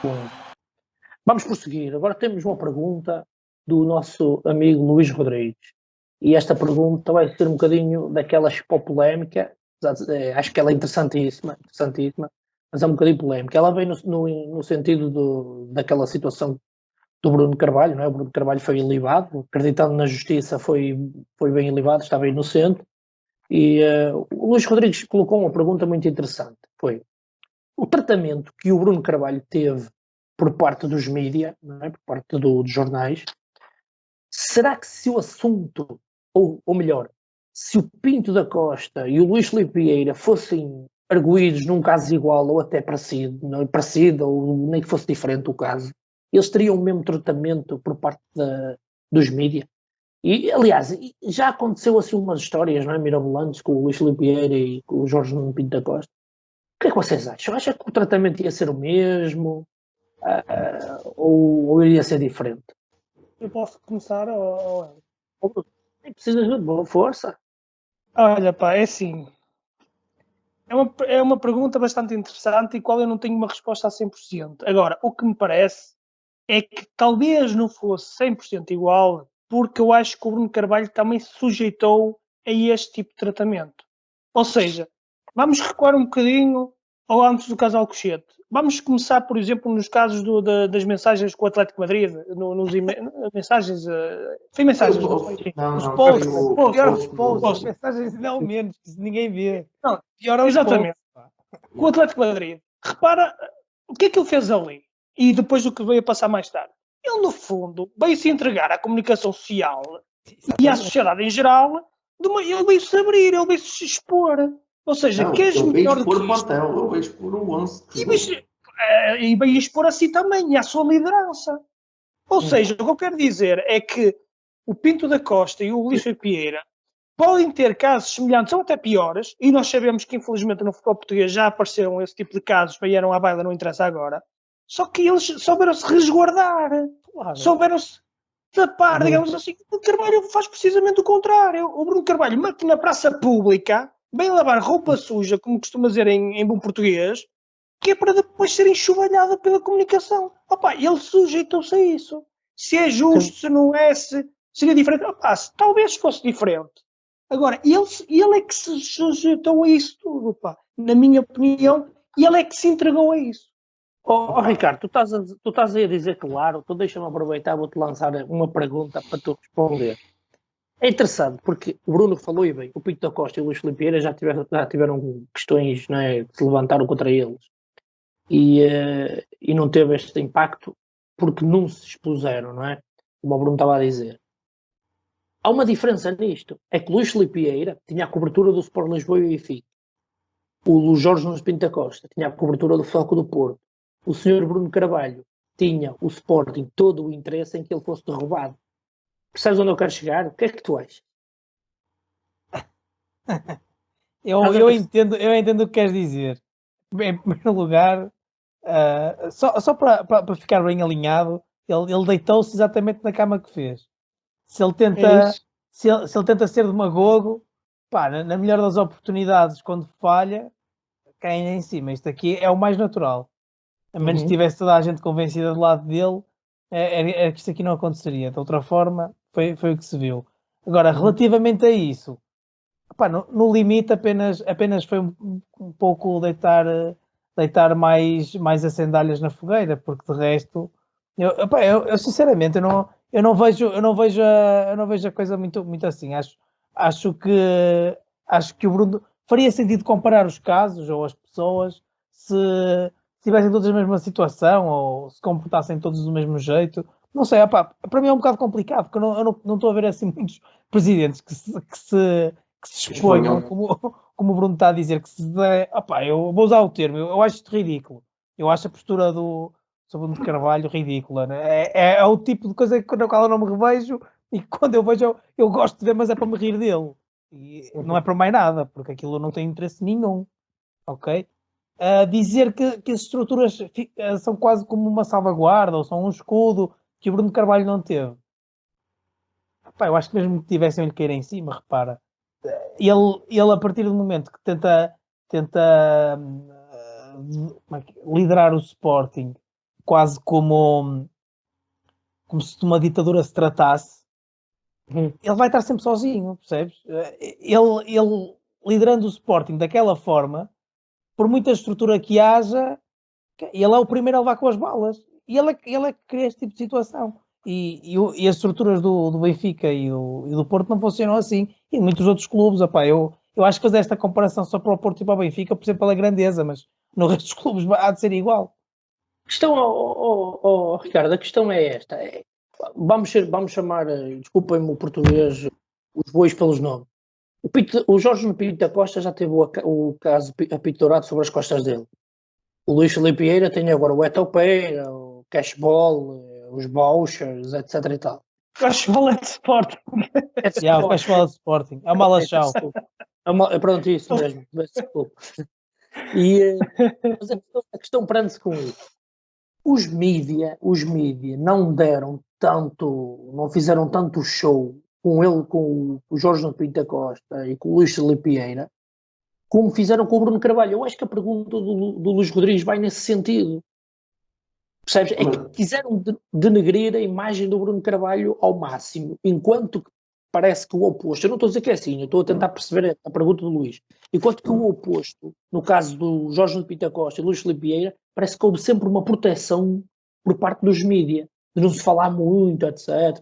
Bom, vamos prosseguir. Agora temos uma pergunta do nosso amigo Luís Rodrigues. E esta pergunta vai ser um bocadinho daquelas pó polémica, acho que ela é interessantíssima, mas é um bocadinho polémica. Ela vem no sentido daquela situação do Bruno Carvalho, não é? O Bruno Carvalho foi ilibado, acreditando na justiça, foi bem ilibado, estava inocente. E o Luís Rodrigues colocou uma pergunta muito interessante. Foi o tratamento que o Bruno Carvalho teve por parte dos mídias, não é? Por parte dos jornais. Será que se o assunto, ou melhor, se o Pinto da Costa e o Luís Filipe Vieira fossem arguídos num caso igual ou até parecido, não é parecido, ou nem que fosse diferente o caso, eles teriam o mesmo tratamento por parte dos mídias? E, aliás, já aconteceu assim umas histórias, não é, mirabolantes com o Luís Filipe Vieira e com o Jorge Nuno Pinto da Costa. O que é que vocês acham? Acha que o tratamento ia ser o mesmo? Ou iria ser diferente? Eu posso começar ou... Nem precisas de boa força. Olha, pá, é assim. É uma pergunta bastante interessante e qual eu não tenho uma resposta a 100%. Agora, o que me parece é que talvez não fosse 100% igual, porque eu acho que o Bruno Carvalho também se sujeitou a este tipo de tratamento. Ou seja, vamos recuar um bocadinho ao antes do caso Alcochete. Vamos começar, por exemplo, nos casos das mensagens com o Atlético Madrid, nos mensagens, foi mensagens, não foi? Não, Os não, posts, foi os posts, mensagens não menos, que ninguém vê. não, Pior aos exatamente. posts. Com o Atlético Madrid. Repara o que é que ele fez ali e depois o que veio a passar mais tarde. Ele, no fundo, veio-se entregar à comunicação social e à sociedade em geral. Ele veio-se abrir, ele veio-se expor. Ou seja, Não, queres ele veio melhor do expor que o isto? plantel, ele veio expor o 11 que jogou. E veio expor a si também e à sua liderança. Ou seja, o que eu quero dizer é que o Pinto da Costa e o Luís Vieira podem ter casos semelhantes ou até piores, e nós sabemos que infelizmente no futebol português já apareceram esse tipo de casos, vieram à baila, não interessa agora, só que eles souberam-se resguardar, Claro. souberam-se tapar, digamos assim. O Carvalho faz precisamente o contrário. O Bruno Carvalho mete na praça pública, vem lavar roupa suja, como costuma dizer em bom português, que é para depois ser enxovalhado pela comunicação. Opa, ele sujeitou-se a isso. Se é justo, se não é, se seria diferente. Opa, se talvez fosse diferente. Agora, ele é que se sujeitou a isso tudo, pá. Na minha opinião, ele é que se entregou a isso. Ricardo, tu estás aí a dizer claro, tu deixa-me aproveitar, vou-te lançar uma pergunta para tu responder. É interessante, porque o Bruno falou e bem, o Pinto da Costa e o Luís Filipe Vieira já tiveram questões, não é, que se levantaram contra eles e não teve este impacto porque não se expuseram, não é? Como o Bruno estava a dizer. Há uma diferença nisto, é que o Luís Filipe Vieira tinha a cobertura do Sport Lisboa e Benfica. O Jorge Nunes Pinto da Costa tinha a cobertura do Foco do Porto. O senhor Bruno Carvalho tinha o Sporting todo o interesse em que ele fosse derrubado. Percebes onde eu quero chegar? O que é que tu achas? Eu entendo o que queres dizer. Em primeiro lugar, só para ficar bem alinhado, ele deitou-se exatamente na cama que fez. Se ele tenta, se ele tenta ser demagogo, pá, na melhor das oportunidades, quando falha, caem em cima. Isto aqui é o mais natural. A menos que tivesse toda a gente convencida do lado dele, era que isto aqui não aconteceria. De outra forma, foi o que se viu. Agora, relativamente a isso, pá, no limite apenas foi um pouco deitar mais as sandálias na fogueira, porque de resto, eu sinceramente eu não vejo a coisa muito assim. Acho que acho que o Bruno faria sentido comparar os casos ou as pessoas se estivessem todos na mesma situação ou se comportassem todos do mesmo jeito. Não sei, para mim é um bocado complicado, porque eu não estou a ver assim muitos presidentes que se exponham, como o Bruno está a dizer, que se der, eu vou usar o termo, eu acho isto ridículo. Eu acho a postura do Bruno de Carvalho ridícula. Né? É o tipo de coisa na qual eu não me revejo e quando eu vejo, eu gosto de ver, mas é para me rir dele. E não é para mais nada, porque aquilo não tem interesse nenhum. Ok? Dizer que as estruturas são quase como uma salvaguarda ou são um escudo que o Bruno de Carvalho não teve. Eu acho que mesmo que tivessem lhe cair em cima, repara, ele a partir do momento que tenta liderar o Sporting quase como se de uma ditadura se tratasse, ele vai estar sempre sozinho, percebes? Ele liderando o Sporting daquela forma, por muita estrutura que haja, ele é o primeiro a levar com as balas. E ele é que cria este tipo de situação. E as estruturas do Benfica e do Porto não funcionam assim. E de muitos outros clubes, opá, eu acho que fazer esta comparação só para o Porto e para o Benfica, por exemplo, pela grandeza, mas no resto dos clubes há de ser igual. Ricardo, a questão é esta. Vamos chamar, desculpem-me o português, os bois pelos nomes. O Jorge Pinto da Costa já teve o caso apitolado sobre as costas dele. O Luís Filipe Vieira tem agora o Etopeira, o Cashball, os vouchers, etc e tal. Cashball é de Sporting. O Cashball é de Sporting. É uma Malachau. Pronto, isso mesmo. Desculpa. Mas a questão prende-se com isso. Os mídia não fizeram tanto show com ele, com o Jorge Pinto da Costa e com o Luís Filipe Vieira, como fizeram com o Bruno Carvalho. Eu acho que a pergunta do Luís Rodrigues vai nesse sentido. Percebes? É que quiseram denegrir a imagem do Bruno Carvalho ao máximo, enquanto que parece que o oposto, eu não estou a dizer que é assim, eu estou a tentar perceber a pergunta do Luís, enquanto que o oposto, no caso do Jorge Pinto da Costa e Luís Filipe Vieira, parece que houve sempre uma proteção por parte dos mídia, de não se falar muito, etc.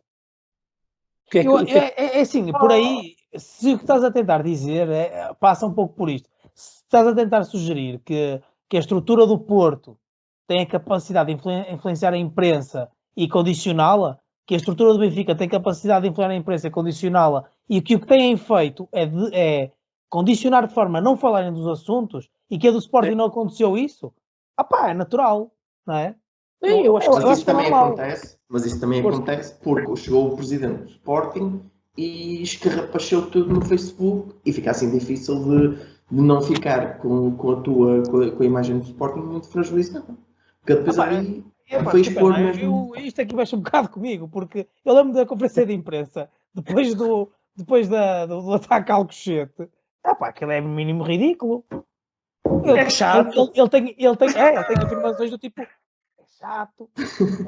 É assim, por aí, se o que estás a tentar dizer passa um pouco por isto. Se estás a tentar sugerir que a estrutura do Porto tem a capacidade de influenciar a imprensa e condicioná-la, que a estrutura do Benfica tem capacidade de influenciar a imprensa e condicioná-la, e que o que têm feito é condicionar de forma a não falarem dos assuntos, e que a do Sporting não aconteceu isso, é natural, não é? Eu acho que isso também acontece, mas isso também acontece porque chegou o presidente do Sporting e escarrapachou tudo no Facebook e fica assim difícil de não ficar com a imagem do Sporting muito fragilizada. Porque depois aí foi expor mesmo. Isto aqui mexe um bocado comigo, porque eu lembro da conferência de imprensa depois do ataque ao Alcochete. Aquilo é no mínimo ridículo. É chato. Ele tem afirmações do tipo: chato.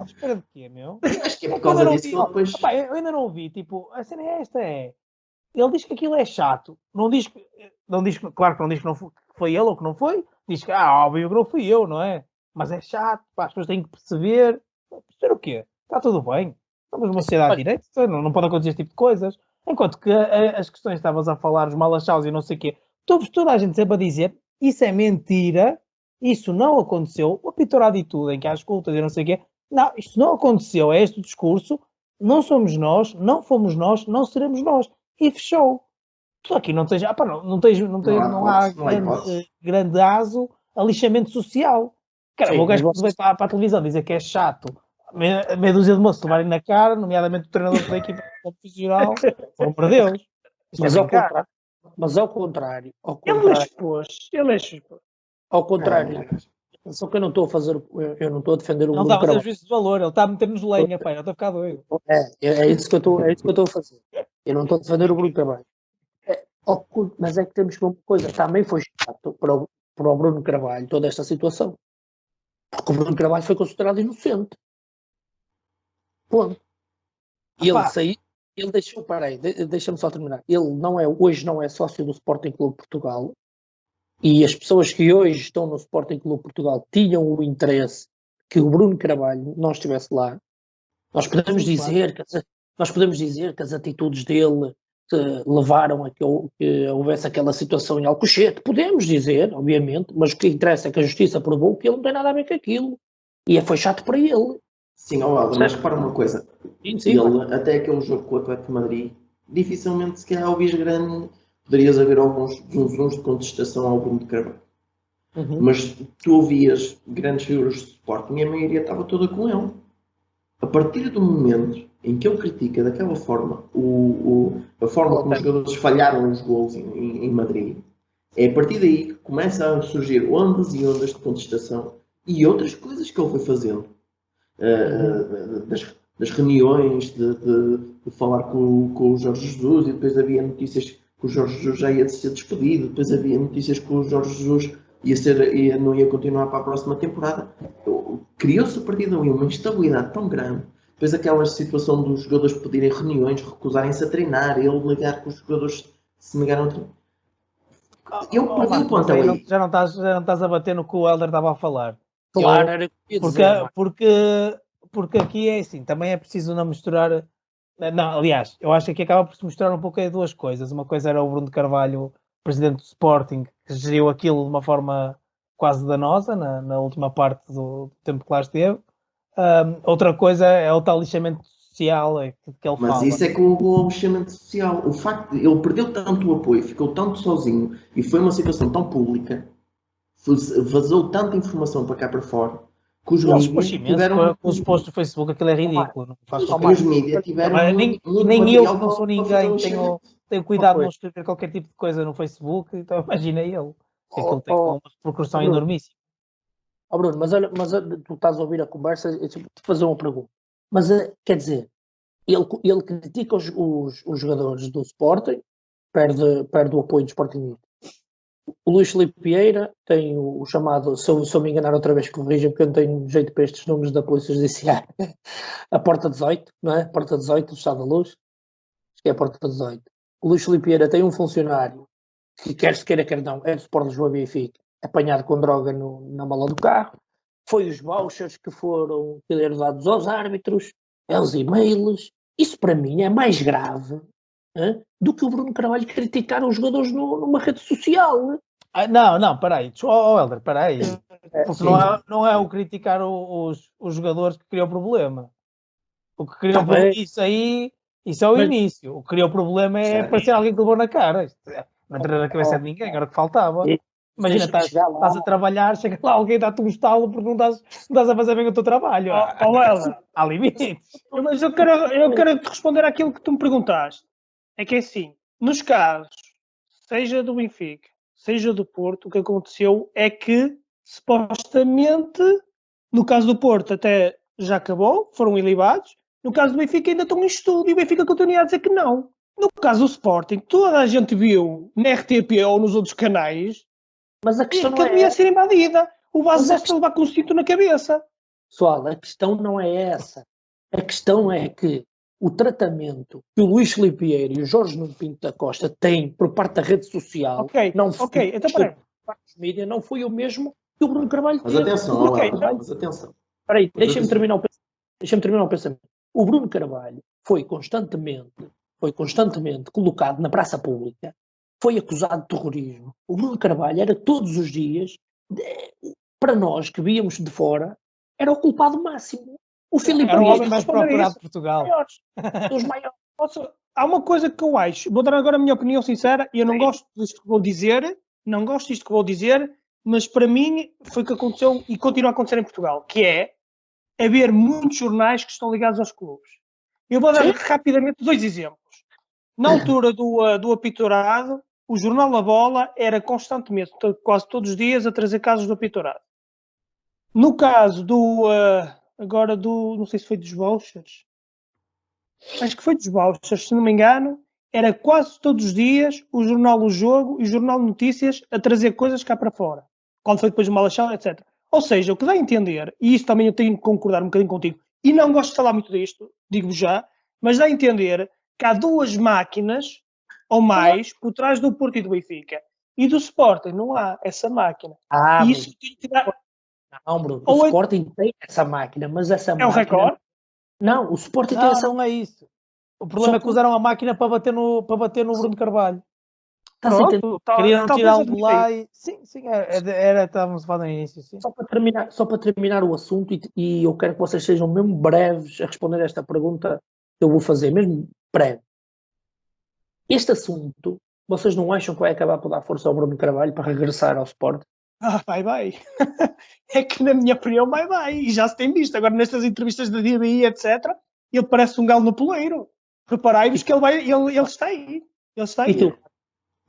Espera de quê, meu? Acho que é por causa disso que ele depois... eu ainda não ouvi, a cena é esta, ele diz que aquilo é chato, claro que não diz que não foi ele ou que não foi, diz que, óbvio que não fui eu, não é? Mas é chato, as pessoas têm que perceber o quê? Está tudo bem, estamos numa sociedade de direito, não pode acontecer este tipo de coisas, enquanto que as questões que estavas a falar, os malachaus e não sei o quê, toda a gente sempre a dizer, isso é mentira, isso não aconteceu, o apitorado e tudo, em que há escutas e não sei o quê. Não, isto não aconteceu, é este o discurso, não somos nós, não fomos nós, não seremos nós. E fechou. Tu aqui não tens, não há grande aso a lixamento social. Cara, o gajo que veio para a televisão dizer que é chato, meia dúzia de moços levarem na cara, nomeadamente o treinador da equipa profissional, pelo amor de Deus. Mas ao contrário. Ele expôs. Ao contrário. Só que eu não estou a fazer, eu não estou a defender o Bruno Carvalho. Ele está a fazer juízo de valor, ele está a meter-nos lenha, pai, não está a ficar doido. É isso que eu estou a fazer. Eu não estou a defender o Bruno Carvalho. Mas é que temos que ver uma coisa, também foi chato para o Bruno Carvalho toda esta situação. Porque o Bruno Carvalho foi considerado inocente. Ponto. E ele saiu, ele deixou, deixa-me só terminar. Ele hoje não é sócio do Sporting Clube Portugal. E as pessoas que hoje estão no Sporting Clube Portugal tinham o interesse que o Bruno Carvalho não estivesse lá. Nós podemos dizer que as atitudes dele levaram a que houvesse aquela situação em Alcochete. Podemos dizer, obviamente, mas o que interessa é que a Justiça provou que ele não tem nada a ver com aquilo. E foi chato para ele. Sim, Aldo, mas repara uma coisa. Sim, ele, até aquele jogo com o Atlético de Madrid, dificilmente, se calhar, ouvis grande... Poderias haver alguns zunzuns de contestação ao Bruno de Carvalho. Mas tu ouvias grandes figuras de Sporting e a maioria estava toda com ele. A partir do momento em que ele critica daquela forma a forma como os jogadores falharam os gols em Madrid, é a partir daí que começam a surgir ondas e ondas de contestação e outras coisas que ele foi fazendo. Das reuniões, de falar com o Jorge Jesus, e depois havia notícias que o Jorge Jesus já ia ser despedido, depois havia notícias que o Jorge Jesus não ia continuar para a próxima temporada. Criou-se a partir daí uma instabilidade tão grande. Depois aquela situação dos jogadores pedirem reuniões, recusarem-se a treinar, ele ligar com os jogadores se negaram a treinar. Eu perdi o ponto ali. Já não estás a bater no que o Helder estava a falar. Claro, era o que eu ia dizer. Porque aqui é assim, também é preciso não misturar. Não, aliás, eu acho que aqui acaba por se misturar um pouco aí duas coisas. Uma coisa era o Bruno de Carvalho, presidente do Sporting, que geriu aquilo de uma forma quase danosa na última parte do tempo que lá esteve. Outra coisa é o tal lixamento social que ele fala. Mas isso é que o lixamento social. O facto de ele perdeu tanto o apoio, ficou tanto sozinho e foi uma situação tão pública, vazou tanta informação para cá para fora, que os mídias tiveram... Com os posts do Facebook, aquilo é ridículo. Não faz os mídias tiveram muito nem eu, que não sou para ninguém, tenho cuidado de não escrever qualquer tipo de coisa no Facebook, então imagina ele. Aquilo tem uma repercussão enormíssima. Bruno, mas tu estás a ouvir a conversa, eu te fazer uma pergunta. Mas, quer dizer, ele critica os jogadores do Sporting, perde o apoio do Sporting. O Luís Filipe Vieira tem o chamado, se eu me enganar outra vez, corrija, porque eu não tenho jeito para estes números da Polícia Judiciária, a Porta 18, não é? Porta 18 do Estado da Luz, acho que é a Porta 18. O Luís Filipe Vieira tem um funcionário que, quer se queira, quer não, é do Sport Lisboa Benfica, apanhado com droga na mala do carro. Foi os vouchers que foram dados aos árbitros, aos e-mails. Isso para mim é mais grave do que o Bruno Carvalho criticar os jogadores numa rede social. Não, peraí. Helder, peraí. Porque não é o criticar os jogadores que criou o problema. O que criou isso é o início. O que criou o problema é aparecer alguém que levou na cara. Não entra na cabeça de ninguém, era o que faltava. Imagina, estás a trabalhar, chega lá alguém, dá-te um estalo porque não estás a fazer bem o teu trabalho. Há limites. Mas eu quero te responder àquilo que tu me perguntaste. É que é assim, nos casos, seja do Benfica, seja do Porto, o que aconteceu é que, supostamente, no caso do Porto até já acabou, foram ilibados. No caso do Benfica ainda estão em estudo e o Benfica continua a dizer que não. No caso do Sporting, toda a gente viu na RTP ou nos outros canais, mas a questão que devia ser invadida. O Vasco está a levar com um cinto na cabeça. Pessoal, a questão não é essa. A questão é que o tratamento que o Luís Filipe Vieira e o Jorge Nuno Pinto da Costa têm por parte da rede social então mídia, não foi o mesmo que o Bruno Carvalho teve. Mas atenção. Espera aí, deixa-me terminar o pensamento. O Bruno Carvalho foi constantemente colocado na praça pública, foi acusado de terrorismo. O Bruno Carvalho era todos os dias, para nós que víamos de fora, era o culpado máximo. O Filipe era o homem mais procurado de Portugal. Os maiores. Há uma coisa que eu acho, vou dar agora a minha opinião sincera, e eu não gosto disto que vou dizer, mas para mim foi o que aconteceu e continua a acontecer em Portugal, que é haver muitos jornais que estão ligados aos clubes. Eu vou dar rapidamente 2 exemplos. Na altura do apitourado, o jornal A Bola era constantemente, quase todos os dias, a trazer casos do apitourado. No caso não sei se foi dos vouchers, acho que foi dos vouchers, se não me engano, era quase todos os dias o jornal O Jogo e o jornal Notícias a trazer coisas cá para fora. Quando foi depois o Malachão, etc. Ou seja, o que dá a entender, e isso também eu tenho que concordar um bocadinho contigo, e não gosto de falar muito disto, digo já, mas dá a entender que há 2 máquinas ou mais por trás do Porto e do Benfica. E do Sporting não há essa máquina. E isso tem que dar... Não, Bruno, o Sporting tem essa máquina, mas essa máquina... É o Record? Não, o Sporting tem essa... Não é isso. O problema é que usaram a máquina para bater no Bruno Carvalho. Queriam tirá-lo de lá e... Sim, estávamos a falar no início. Sim. Só para terminar o assunto, e eu quero que vocês sejam mesmo breves a responder esta pergunta que eu vou fazer, mesmo breve. Este assunto, vocês não acham que vai acabar por dar força ao Bruno Carvalho para regressar ao Sporting? Vai. É que na minha opinião vai. E já se tem visto. Agora nestas entrevistas da DBI, etc., ele parece um galo no poleiro. Preparai-vos que ele está aí. Ele está aí.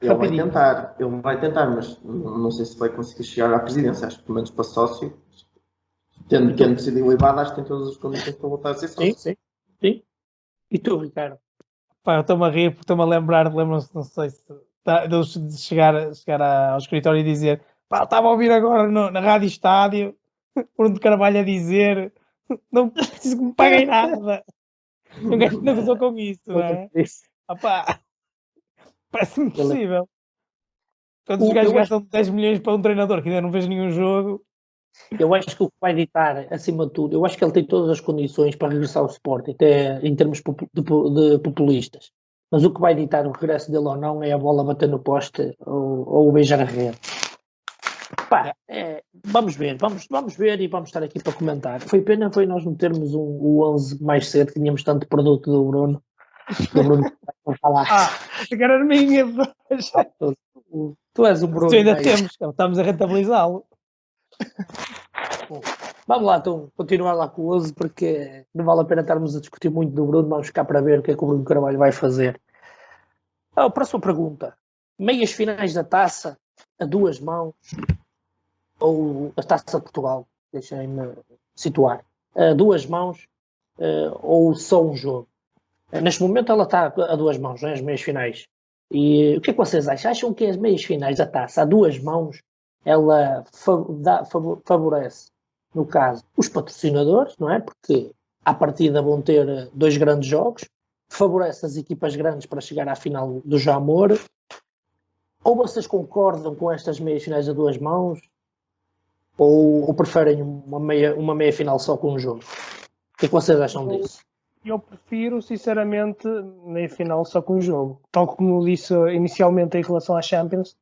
Ele vai tentar, mas não sei se vai conseguir chegar à presidência. Acho que pelo menos para sócio, tendo sido elevado, acho que tem todas as condições para voltar a ser sócio. Sim. E tu, Ricardo? Pá, eu estou-me a rir porque estou-me a lembrar, lembram-se, não sei se de chegar ao escritório e dizer: Pá, estava a ouvir agora na Rádio Estádio, Bruno de Carvalho a dizer: não preciso que me paguem nada. Um gajo não gozou com isso, não é? Ah, pá, parece-me impossível. Quando os gajos gastam 10 milhões para um treinador que ainda não fez nenhum jogo. Eu acho que o que vai ditar, acima de tudo, eu acho que ele tem todas as condições para regressar ao Sporting, até em termos de populistas. Mas o que vai ditar o regresso dele ou não é a bola bater no poste ou o beijar a rede. Pá, vamos ver e vamos estar aqui para comentar. Foi pena nós não termos o 11 mais cedo, tínhamos tanto produto do Bruno. Para falar. Agora era minha. Tu és o Bruno. Tu ainda temos, estamos a rentabilizá-lo. Vamos lá, então, continuar lá com o 11, porque não vale a pena estarmos a discutir muito do Bruno, vamos ficar para ver o que é que o Bruno Carvalho vai fazer. A próxima pergunta. Meias finais da taça a 2 mãos ou a Taça de Portugal? Deixem-me situar. A 2 mãos ou só um jogo? Neste momento ela está a 2 mãos, as meias finais. E o que é que vocês acham? Acham que as meias finais da taça a 2 mãos ela favorece, no caso, os patrocinadores, não é? Porque à partida vão ter 2 grandes jogos, favorece as equipas grandes para chegar à final do Jamor, ou vocês concordam com estas meias finais a 2 mãos, ou preferem uma meia final só com um jogo? O que é que vocês acham disso? Eu prefiro, sinceramente, meia final só com um jogo. Tal como disse inicialmente em relação à Champions,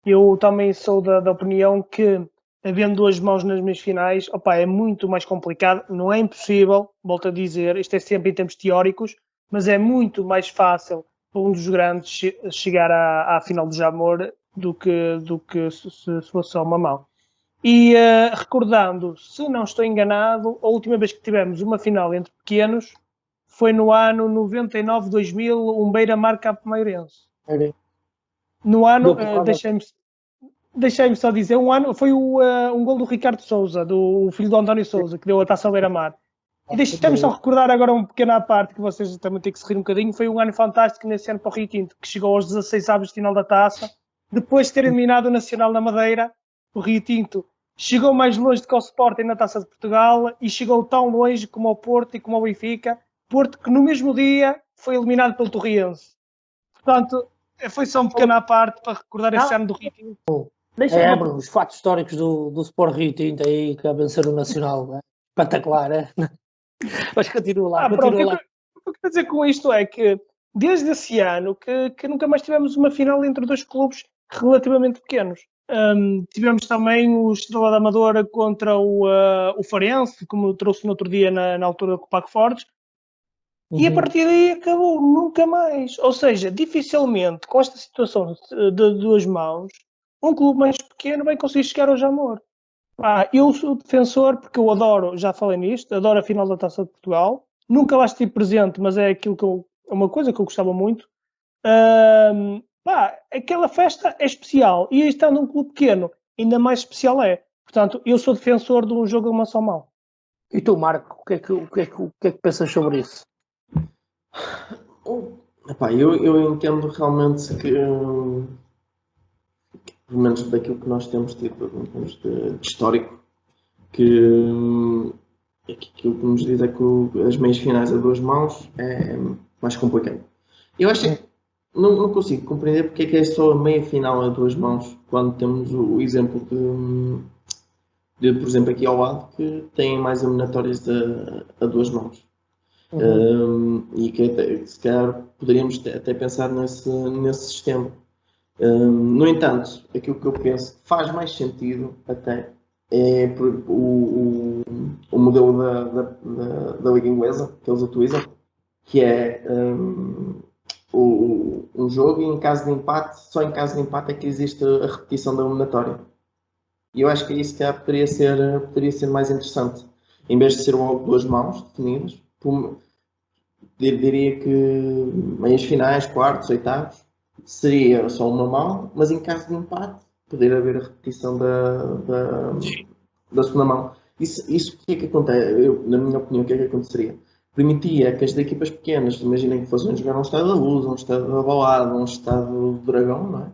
eu também sou da opinião que, havendo 2 mãos nas meias finais, é muito mais complicado. Não é impossível, volto a dizer, isto é sempre em termos teóricos, mas é muito mais fácil para um dos grandes chegar à final do Jamor do que se fosse só uma mão. E recordando, se não estou enganado, a última vez que tivemos uma final entre pequenos foi no ano 99-2000, um Beira-Mar Campo-Mairense. No ano, deixem-me só dizer, foi um gol do Ricardo Souza, do filho do António Souza, que deu a taça ao Beira-Mar. E deixem-me só recordar agora um pequeno à parte, que vocês também têm que se rir um bocadinho. Foi um ano fantástico nesse ano para o Rio Tinto, que chegou aos 16 avos de final da taça. Depois de ter eliminado o Nacional na Madeira, o Rio Tinto chegou mais longe do que o Sporting na Taça de Portugal e chegou tão longe como o Porto e como o Benfica. Porto que no mesmo dia foi eliminado pelo Torriense. Portanto, foi só um pequeno à parte para recordar esse ano do Rio Tinto. Os fatos históricos do Sport Rio Tinto aí que a vencer o Nacional, né? Espetacular, é? Mas continua lá. O que eu quero dizer com isto é que desde esse ano que nunca mais tivemos uma final entre 2 clubes relativamente pequenos. Tivemos também o Estrela da Amadora contra o Farense, como eu trouxe no outro dia na altura do Paco Fortes. E a partir daí acabou, nunca mais. Ou seja, dificilmente, com esta situação de 2 mãos, um clube mais pequeno vai conseguir chegar ao Jamor. Eu sou defensor, porque eu adoro, já falei nisto, adoro a final da Taça de Portugal. Nunca lá estive presente, mas é uma coisa que eu gostava muito. Aquela festa é especial. E estando num clube pequeno, ainda mais especial é. Portanto, eu sou defensor de um jogo a uma só mão. E tu, Marco, o que é que pensas sobre isso? Eu entendo realmente que, pelo menos daquilo que nós temos tido em termos de histórico, que aquilo que nos diz é que as meias finais a 2 mãos é mais complicado. Eu acho que não consigo compreender porque é que é só a meia final a 2 mãos, quando temos o exemplo de, por exemplo, aqui ao lado, que tem mais eliminatórias a 2 mãos. E que se calhar poderíamos até pensar nesse sistema. No entanto, aquilo que eu penso que faz mais sentido até é o modelo da Liga Inglesa que eles utilizam, que é um jogo e em caso de empate, só em caso de empate é que existe a repetição da eliminatória. E eu acho que isso poderia ser mais interessante. Em vez de ser logo 2 mãos definidas, diria que meias finais, quartos, oitavos, seria só uma mão, mas em caso de empate, poder haver a repetição da segunda mão. Isso o que é que acontece? Na minha opinião, o que é que aconteceria? Permitia que as equipas pequenas, imaginem que fossem jogar um Estado da Luz, um Estado da Balada, um Estado do Dragão, não é?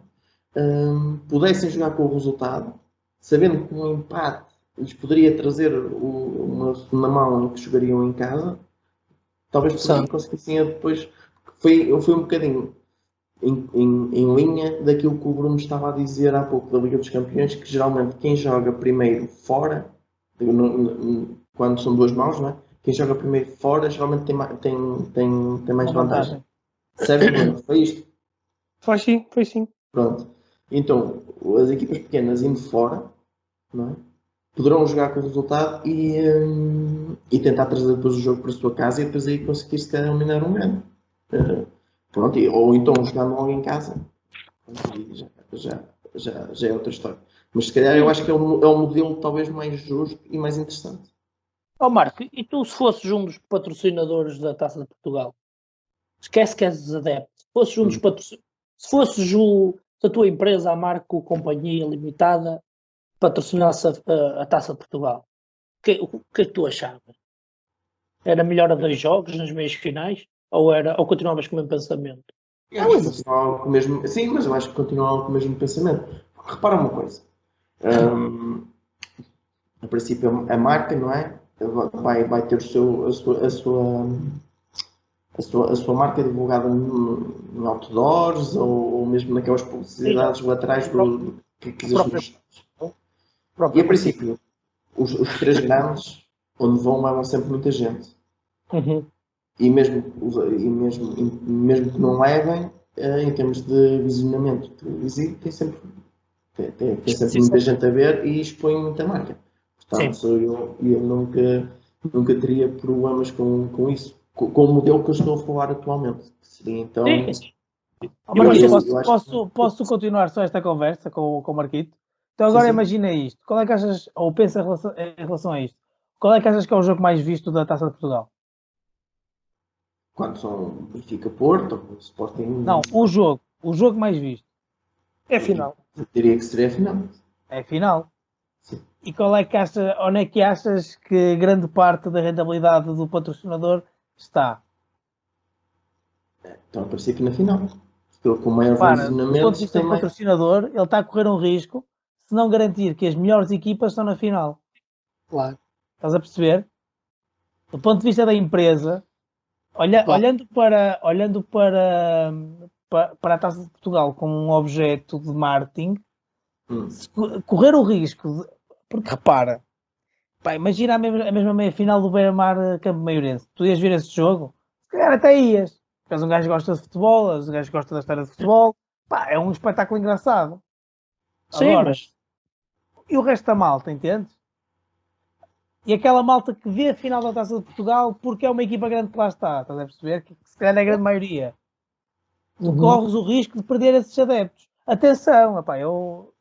pudessem jogar com o resultado, sabendo que um empate lhes poderia trazer uma segunda mão em que jogariam em casa, talvez conseguissem depois. Foi um bocadinho em linha daquilo que o Bruno estava a dizer há pouco da Liga dos Campeões, que geralmente quem joga primeiro fora, quando são duas mãos, não é? Quem joga primeiro fora geralmente tem mais vantagem. Certo, Bruno? Foi isto? Foi sim. Pronto. Então, as equipas pequenas indo fora, não é? Poderão jogar com o resultado e tentar trazer depois o jogo para a sua casa e depois aí conseguir se calhar eliminar um grande. Pronto, ou então jogando logo em casa. Já é outra história. Mas se calhar eu acho que é um modelo talvez mais justo e mais interessante. Marco, e tu se fosses um dos patrocinadores da Taça de Portugal? Esquece que és adepto. Se fosses um dos patrocinadores, se fosses a tua empresa, a Marco Companhia Limitada, patrocinasse a Taça de Portugal, o que é que tu achavas? Era melhor a 2 jogos nas meias finais? Ou continuavas com o mesmo pensamento? Continuava com o mesmo, sim, mas eu acho que continuava com o mesmo pensamento. Porque repara uma coisa. A princípio a marca, não é? Vai ter a sua marca divulgada em outdoors ou mesmo naquelas publicidades laterais que quiseres mostrar. E a princípio, os 3 grandes, onde vão, levam sempre muita gente. E mesmo que não levem, em termos de visionamento televisivo, tem sempre muita gente a ver e expõe muita marca. Portanto, eu nunca teria problemas com isso. Com o modelo que eu estou a falar atualmente. Seria então. Posso continuar só esta conversa com o Marquito? Então agora imagina isto. Qual é que achas, ou pensa em relação a isto, qual é que achas que é o jogo mais visto da Taça de Portugal? Quando são Benfica-Porto, Sporting... Não, o jogo mais visto. É a final. Teria que ser a final. É a final. Sim. E onde é que achas que grande parte da rentabilidade do patrocinador está? Então, a princípio, na final. Porque com o maior visionamento... Do ponto de vista do patrocinador, ele está a correr um risco se não garantir que as melhores equipas estão na final. Claro. Estás a perceber? Do ponto de vista da empresa... Olhando para a Taça de Portugal como um objeto de marketing, correr o risco, porque repara, imagina a mesma meia-final do Beira-Mar Campo Maiorense, tu ias ver esse jogo, se calhar até ias, porque um gajo gosta de futebol, um gajo gosta da história de futebol, é um espetáculo engraçado. Sim, agora, e o resto da malta, entendes? E aquela malta que vê a final da Taça de Portugal porque é uma equipa grande que lá está, estás a perceber? Que se calhar é a grande maioria. Tu corres o risco de perder esses adeptos. Atenção,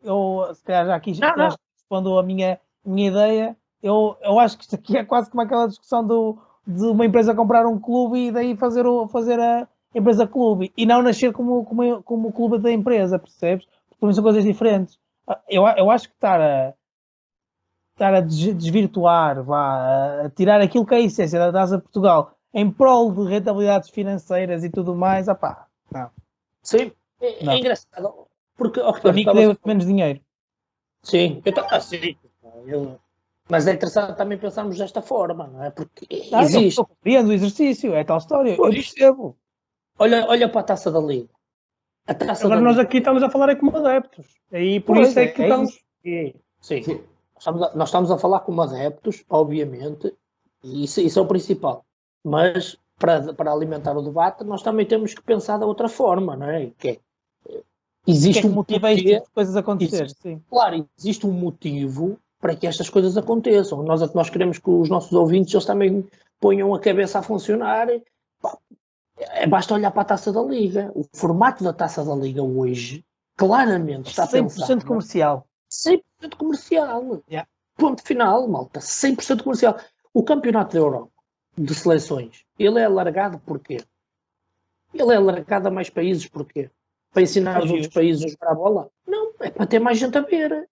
eu se calhar já aqui respondo a minha ideia. Eu acho que isto aqui é quase como aquela discussão de uma empresa comprar um clube e daí fazer a empresa clube. E não nascer como o clube da empresa, percebes? Porque são coisas diferentes. Eu acho que estar a desvirtuar, a tirar aquilo que é a essência da Taça de Portugal em prol de rentabilidades financeiras e tudo mais, não. Sim, é engraçado. Porque, para mim que deu menos dinheiro. Sim, mas é interessante também pensarmos desta forma, não é? Porque existe. Eu compreendo o exercício, é tal história, eu percebo. Olha para a Taça da Liga. Agora nós aqui estamos a falar como adeptos. E por isso é que estamos... Sim. Nós estamos a falar como adeptos, obviamente, e isso é o principal. Mas, para alimentar o debate, nós também temos que pensar de outra forma, não é? Existe um motivo para estas coisas acontecerem. Sim. Claro, existe um motivo para que estas coisas aconteçam. Nós queremos que os nossos ouvintes eles também ponham a cabeça a funcionar. Basta olhar para a Taça da Liga. O formato da Taça da Liga hoje, claramente, está pensado... 100% comercial. 100% comercial. Yeah. Ponto final, malta. 100% comercial. O campeonato da Europa de seleções, ele é alargado porquê? Ele é alargado a mais países porquê? Para ensinar os outros países a jogar a bola? Não, é para ter mais gente a ver.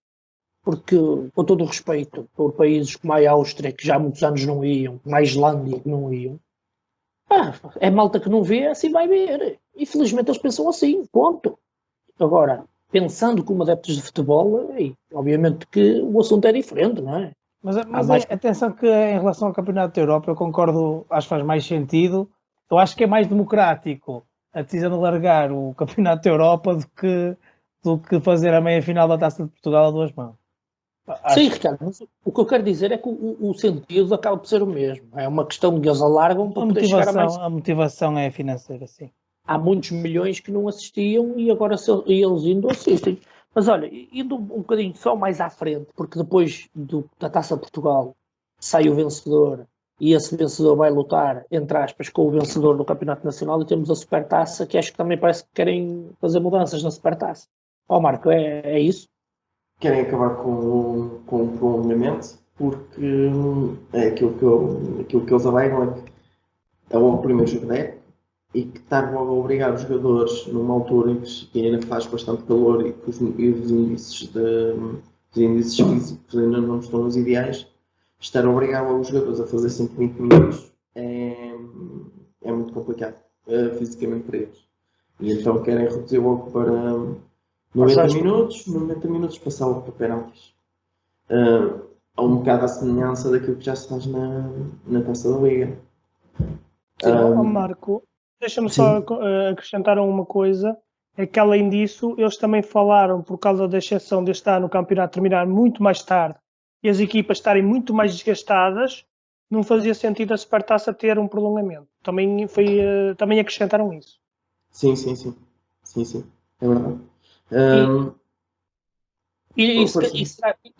Porque, com todo o respeito por países como a Áustria, que já há muitos anos não iam, como a Islândia, que não iam, é malta que não vê, assim vai ver. Infelizmente eles pensam assim, ponto. Agora, pensando como adeptos de futebol, obviamente que o assunto é diferente, não é? Mas atenção que em relação ao Campeonato da Europa, eu concordo, acho que faz mais sentido. Eu acho que é mais democrático a decisão de largar o Campeonato da Europa do que fazer a meia-final da Taça de Portugal a 2 mãos. Sim, Ricardo, mas o que eu quero dizer é que o sentido acaba por ser o mesmo. É uma questão de que eles alargam para poder chegar a mais... A motivação é financeira, sim. Há muitos milhões que não assistiam e agora eles indo assistem. Mas olha, indo um bocadinho só mais à frente, porque depois da Taça de Portugal sai o vencedor e esse vencedor vai lutar, entre aspas, com o vencedor do Campeonato Nacional e temos a Supertaça, que acho que também parece que querem fazer mudanças na Supertaça. Marco, é isso? Querem acabar com o prolongamento, porque é aquilo que eles alegam é que é o primeiro jogo da época e que estar logo a obrigar os jogadores numa altura em que ainda faz bastante calor e que os índices físicos ainda não estão nos ideais, estar a obrigar os jogadores a fazer 120 minutos é muito complicado fisicamente para eles. E então querem reduzir logo para 90 minutos passar logo para penaltis. Há um bocado a semelhança daquilo que já se faz na Taça da Liga. Marco, deixa-me só acrescentar uma coisa, é que além disso, eles também falaram, por causa da exceção deste ano, o campeonato terminar muito mais tarde e as equipas estarem muito mais desgastadas, não fazia sentido a Supertaça ter um prolongamento. Também acrescentaram isso. Sim, é verdade.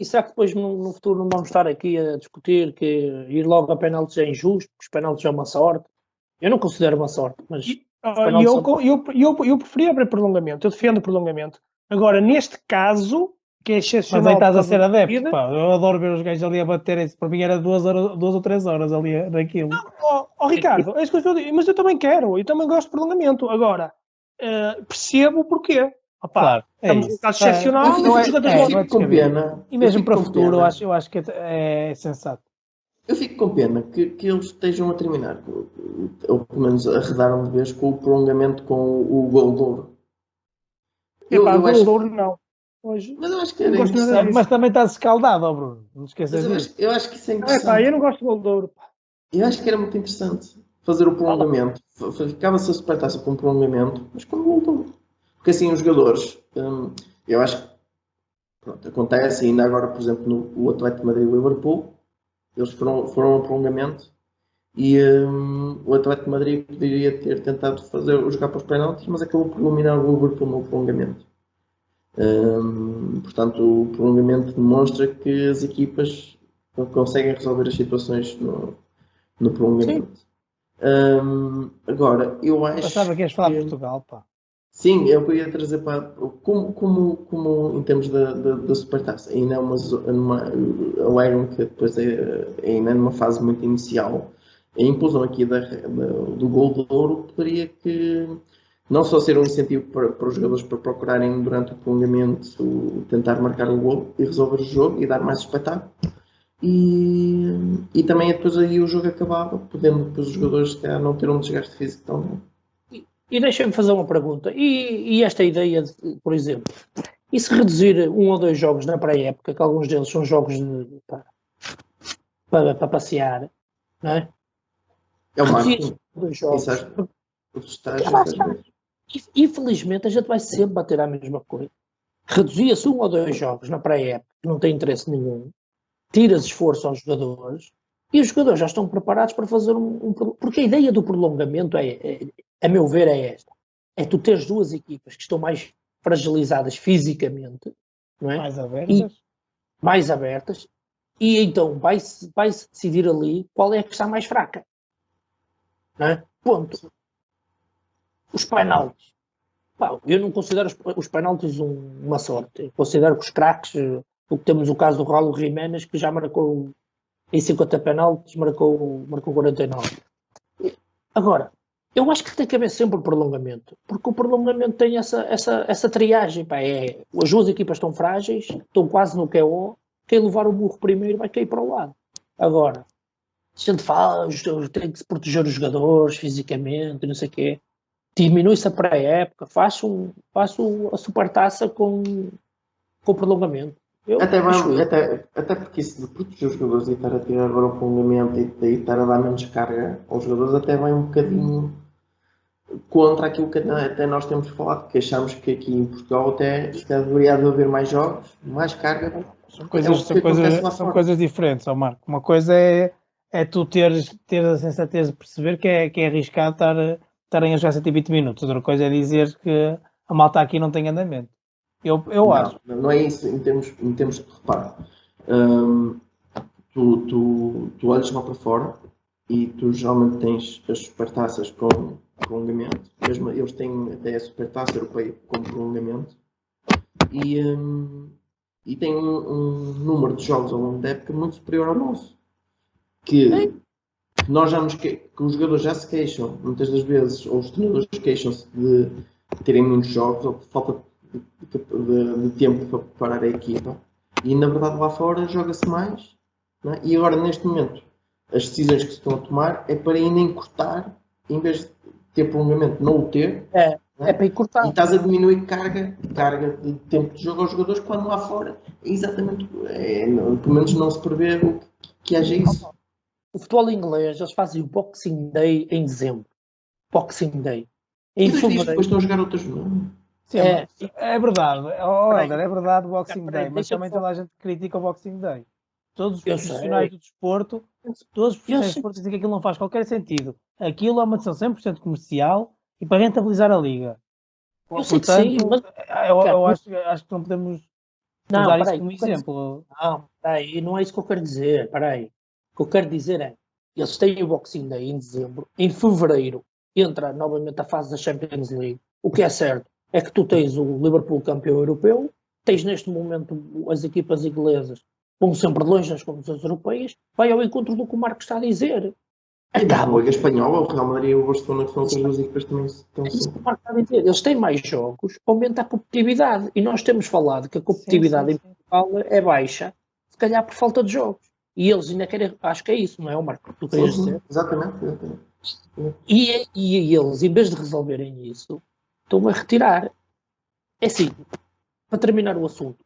Será que depois no futuro não vamos estar aqui a discutir que ir logo a penaltis é injusto, que os penaltis é uma sorte? Eu não considero uma sorte, mas... Eu preferia ver prolongamento, eu defendo o prolongamento. Agora, neste caso, que é excepcional... Mas aí estás a ser adepto, pá. Eu adoro ver os gajos ali a baterem-se. Para mim era 2 ou 3 horas ali naquilo. Ricardo, é isso que eu estou a dizer. Mas eu também quero, eu também gosto de prolongamento. Agora, percebo o porquê. Opa, claro, estamos num caso excepcional. Não é com pena. E mesmo para o futuro, eu acho que é sensato. Eu fico com pena que eles estejam a terminar, ou pelo menos arredaram de vez com o prolongamento com o gol de ouro. O gol de ouro não. Hoje, mas eu acho que era interessante. Mas também está escaldado, Bruno. Não esqueças disso. Eu acho que isso é interessante. Eu não gosto de gol de ouro. Eu acho que era muito interessante fazer o prolongamento. Ficava-se a Supertaça com um prolongamento, mas com o gol de ouro. Porque assim os jogadores, eu acho que pronto, acontece ainda agora, por exemplo, no Atlético de Madrid e Liverpool, eles foram ao prolongamento e o Atlético de Madrid poderia ter tentado jogar para os penaltis, mas acabou por eliminar o Liverpool no prolongamento. Portanto, o prolongamento demonstra que as equipas conseguem resolver as situações no prolongamento. Agora, eu acho. Pensava que ias falar de Portugal, pá. Sim, eu queria trazer para. Como em termos da Supertaça, ainda é alegam que depois ainda numa fase muito inicial, a inclusão aqui do gol de ouro poderia que não só ser um incentivo para os jogadores para procurarem durante o prolongamento tentar marcar o gol e resolver o jogo e dar mais espetáculo. E também depois aí o jogo acabava, podendo depois os jogadores não ter um desgaste físico tão grande. E deixa-me fazer uma pergunta. E esta ideia, por exemplo, e se reduzir 1 ou 2 jogos na pré-época, que alguns deles são jogos para passear, não é? É o máximo. 2 jogos. Infelizmente a gente vai sempre bater à mesma coisa. Reduzia-se 1 ou 2 jogos na pré-época, que não tem interesse nenhum, tiras esforço aos jogadores, e os jogadores já estão preparados para fazer porque a ideia do prolongamento a meu ver, é esta. É tu teres 2 equipas que estão mais fragilizadas fisicamente, não é? Mais abertas. E então vai-se decidir ali qual é a que está mais fraca. Não é? Ponto. Os penaltis. Eu não considero os penaltis uma sorte. Eu considero que os craques, porque temos o caso do Raul Jiménez, que já marcou em 50 penaltis, marcou 49. Agora, eu acho que tem que haver sempre o prolongamento, porque o prolongamento tem essa triagem. As 2 equipas estão frágeis, estão quase no KO, quem levar o burro primeiro vai cair para o lado. Agora, a gente fala, tem que se proteger os jogadores fisicamente, não sei o quê. diminui-se a pré-época, faço a supertaça com prolongamento. Até porque isso de proteger os jogadores e estar a tirar agora o prolongamento e estar a dar menos carga aos jogadores até vai um bocadinho contra aquilo que até nós temos falado, porque achamos que aqui em Portugal até se calhar deveria haver mais jogos, mais carga. São coisas diferentes, ó Marco. Uma coisa é tu teres a sensatez de perceber que é arriscado estarem a jogar 120 minutos. Outra coisa é dizer que a malta aqui não tem andamento. Eu acho. Não é isso em termos de reparo. Tu olhas lá para fora e tu geralmente tens as supertaças com prolongamento. Mesmo eles têm até a supertaça europeia com prolongamento. E tem um número de jogos ao longo da época muito superior ao nosso. Que nós que os jogadores já se queixam, muitas das vezes, ou os treinadores queixam-se de terem muitos jogos ou por falta de tempo para preparar a equipa. E na verdade lá fora joga-se mais. Não é? E agora, neste momento, as decisões que se estão a tomar é para ainda encurtar, em vez de ter prolongamento, não o ter. É para encurtar. E estás a diminuir carga de tempo de jogo aos jogadores, quando lá fora é exatamente, pelo menos não se prevê que haja isso. O futebol inglês, eles fazem o Boxing Day em dezembro. Boxing Day. E depois estão a jogar outras. Sim, é verdade. Helder, é verdade o Boxing Day, mas também toda a gente critica o Boxing Day. Todos os profissionais do desporto, dizem que aquilo não faz qualquer sentido. Aquilo é uma decisão 100% comercial e para rentabilizar a liga. Portanto, sim, mas eu acho que não podemos usar isso como exemplo. Não, peraí, não é isso que eu quero dizer. Peraí. O que eu quero dizer é, eles têm o Boxing Day em dezembro, em fevereiro entra novamente a fase da Champions League. O que é certo é que tu tens o Liverpool campeão europeu, tens neste momento as equipas inglesas vão sempre longe das competições europeias, vai ao encontro do que o Marco está a dizer. A Liga Espanhola, o Real Madrid e o Barcelona, que são outras duas equipas também estão assim. O Marco está a dizer, eles têm mais jogos, aumenta a competitividade. E nós temos falado que a competitividade em Portugal é baixa, se calhar por falta de jogos. E eles ainda querem, acho que é isso, não é, Marco? Tu querias dizer? Exatamente. E eles, em vez de resolverem isso, estão a retirar. É assim, para terminar o assunto,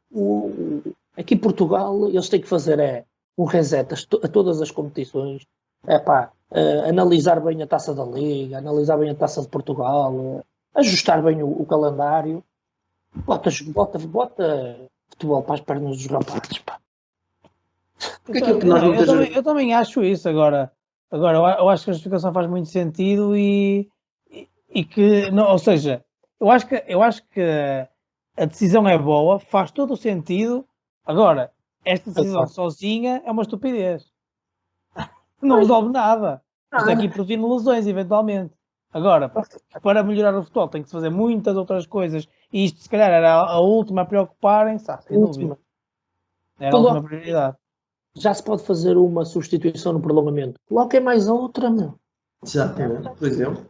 aqui em Portugal eles têm que fazer um reset a todas as competições, analisar bem a Taça da Liga, analisar bem a Taça de Portugal, ajustar bem o calendário, bota futebol para as pernas dos rapazes, pá. Eu também acho isso agora eu acho que a justificação faz muito sentido e que, não, ou seja, eu acho que a decisão é boa, faz todo o sentido. Agora, esta decisão sozinha é uma estupidez. Não resolve nada. Isto aqui previne lesões, eventualmente. Agora, para melhorar o futebol tem que se fazer muitas outras coisas e isto se calhar era a última a preocuparem-se, sem dúvida. Era a última prioridade. Já se pode fazer uma substituição no prolongamento. Coloquem mais outra, meu. Exatamente, por exemplo.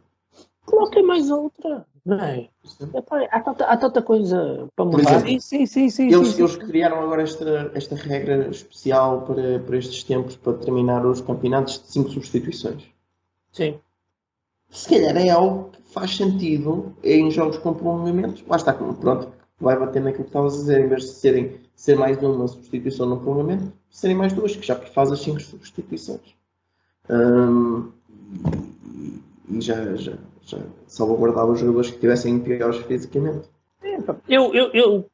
Coloquem mais outra. Não é? Há tanta coisa para mudar. Sim. Eles criaram agora esta regra especial para estes tempos, para terminar os campeonatos de 5 substituições. Sim. Se calhar é algo que faz sentido em jogos com prolongamentos. Lá está, pronto, vai bater naquilo que estavas a dizer, em vez de ser mais uma substituição no prolongamento, serem mais duas, que já faz as 5 substituições. E já salvaguardava os jogadores que estivessem piores fisicamente. Eu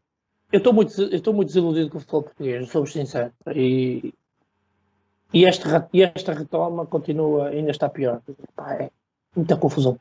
estou muito desiludido com o futebol português, sou sincero. E esta retoma ainda está pior. É muita confusão.